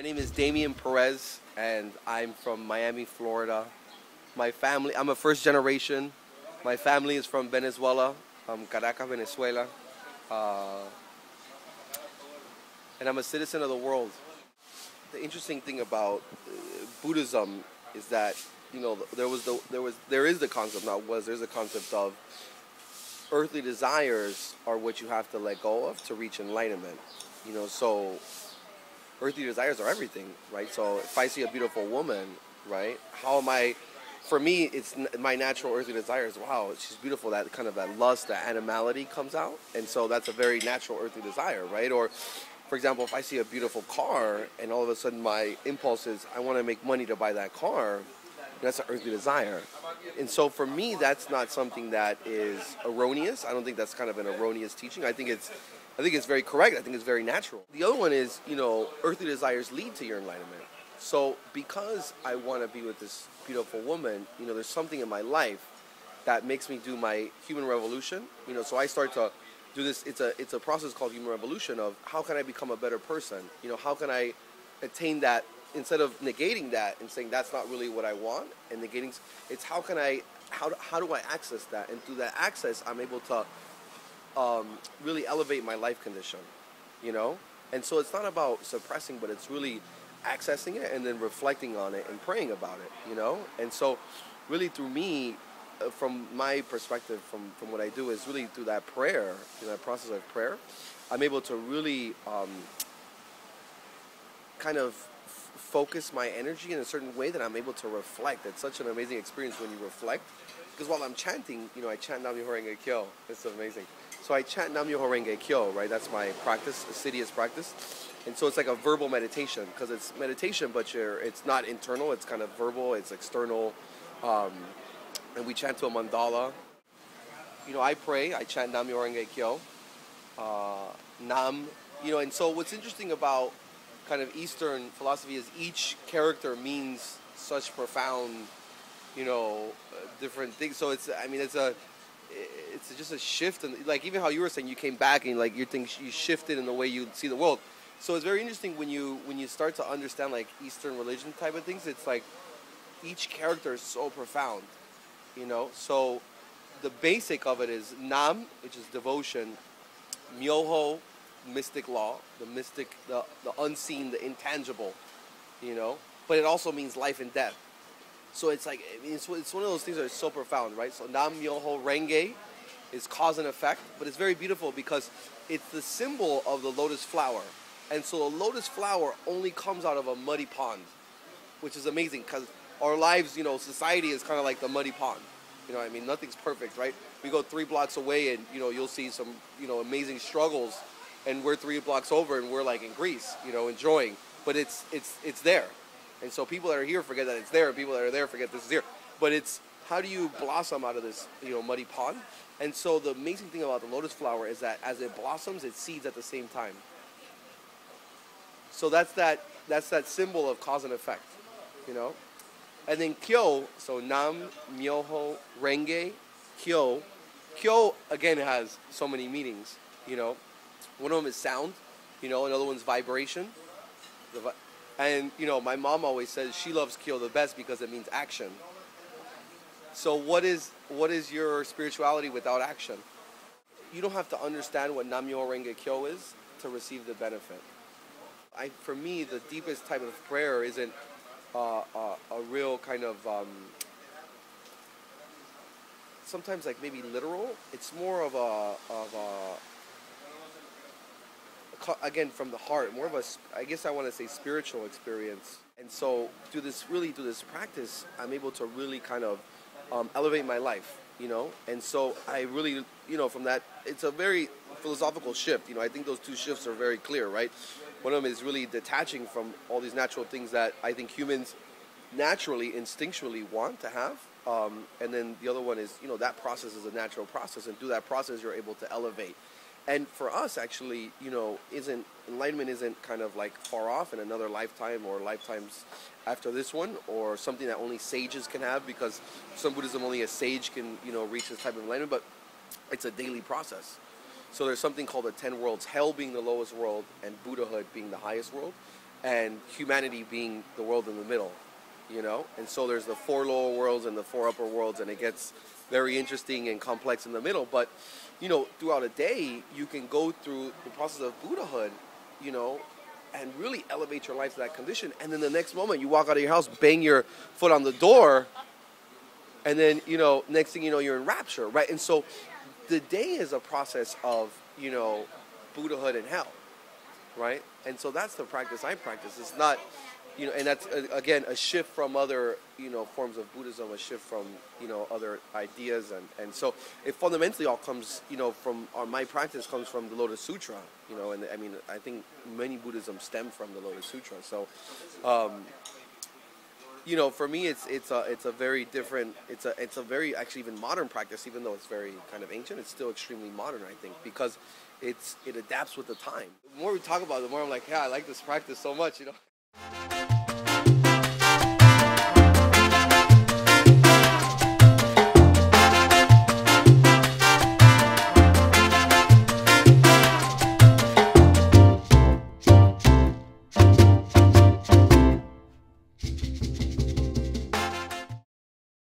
My name is Damian Perez, and I'm from Miami, Florida. My family, I'm a first generation. My family is from Venezuela, Caracas, Venezuela. Uh, and I'm a citizen of the world. The interesting thing about Buddhism is that, there is the concept, there's a concept of earthly desires are what you have to let go of to reach enlightenment. So earthly desires are everything, right? So if I see a beautiful woman, right, for me, it's my natural earthly desire is, wow, she's beautiful. That kind of that lust, that animality comes out. And so that's a very natural earthly desire, right? Or, for example, if I see a beautiful car and all of a sudden my impulse is, I want to make money to buy that car, that's an earthly desire. And so for me, that's not something that is erroneous. I don't think that's kind of an erroneous teaching. I think it's very correct. I think it's very natural. The other one is, earthly desires lead to your enlightenment. So because I want to be with this beautiful woman, there's something in my life that makes me do my human revolution. So I start to do this. It's a process called human revolution of how can I become a better person? How can I attain that instead of negating that and saying that's not really what I want and negating. It's how do I access that? And through that access, I'm able to really elevate my life condition, And so it's not about suppressing, but it's really accessing it and then reflecting on it and praying about it, And so really through me, from my perspective, from what I do is really through that prayer, that process of prayer, I'm able to really kind of focus my energy in a certain way that I'm able to reflect. It's such an amazing experience when you reflect. Because while I'm chanting, I chant Nam Myoho Renge Kyo. It's amazing. So I chant Nam Myoho Renge Kyo, right? That's my practice, assiduous practice. And so it's like a verbal meditation, because it's meditation, but it's not internal. It's kind of verbal. It's external. And we chant to a mandala. I pray. I chant Nam Myoho Renge Kyo. And so what's interesting about kind of Eastern philosophy is each character means such profound, different things. So it's just a shift, and like even how you were saying, you came back and like you shifted in the way you see the world. So it's very interesting when you start to understand like Eastern religion type of things. It's like each character is so profound, So the basic of it is Nam, which is devotion, Myoho, mystic law, the mystic, the unseen, the intangible, But it also means life and death. So it's like, it's one of those things that are so profound, right? So Nam Myoho Renge is cause and effect, but it's very beautiful because it's the symbol of the lotus flower. And so the lotus flower only comes out of a muddy pond, which is amazing because our lives, society is kind of like the muddy pond. Nothing's perfect, right? We go 3 blocks away and, you'll see some, amazing struggles, and we're 3 blocks over and we're like in Greece, enjoying. But it's there. And so people that are here forget that it's there, and people that are there forget this is here. But it's how do you blossom out of this, muddy pond? And so the amazing thing about the lotus flower is that as it blossoms, it seeds at the same time. So that's that symbol of cause and effect, And then Kyo, so Nam Myoho Renge Kyo. Kyo again has so many meanings, One of them is sound, another one's vibration. And, my mom always says she loves Kyo the best because it means action. So what is your spirituality without action? You don't have to understand what Nam Myoho Renge Kyo is to receive the benefit. For me, the deepest type of prayer isn't a real kind of, sometimes like maybe literal. It's more of again, from the heart, more of I guess I want to say spiritual experience. And so through this practice, I'm able to really kind of elevate my life, And so I really, from that, it's a very philosophical shift. I think those two shifts are very clear, right? One of them is really detaching from all these natural things that I think humans naturally, instinctually want to have. And then the other one is, that process is a natural process. And through that process, you're able to elevate. And for us, actually, enlightenment isn't kind of like far off in another lifetime or lifetimes after this one, or something that only sages can have, because some Buddhism only a sage can, reach this type of enlightenment, but it's a daily process. So there's something called the 10 worlds, hell being the lowest world and Buddhahood being the highest world. and humanity being the world in the middle, you know? And so there's the 4 lower worlds and the 4 upper worlds, and it gets very interesting and complex in the middle. But, you know, throughout a day, you can go through the process of Buddhahood, you know, and really elevate your life to that condition. And then the next moment, you walk out of your house, bang your foot on the door, and then, you know, next thing you know, you're in rapture, right? And so the day is a process of, you know, Buddhahood and hell, right? And so that's the practice I practice. It's not, you know, and that's, again, a shift from other, you know, forms of Buddhism, a shift from, you know, other ideas. And so it fundamentally all comes, you know, from, my practice comes from the Lotus Sutra, you know, and I mean, I think many Buddhism stem from the Lotus Sutra. So, you know, for me, it's a very different, it's a very actually even modern practice, even though it's very kind of ancient. It's still extremely modern, I think, because it adapts with the time. The more we talk about it, the more I'm like, yeah, I like this practice so much, you know.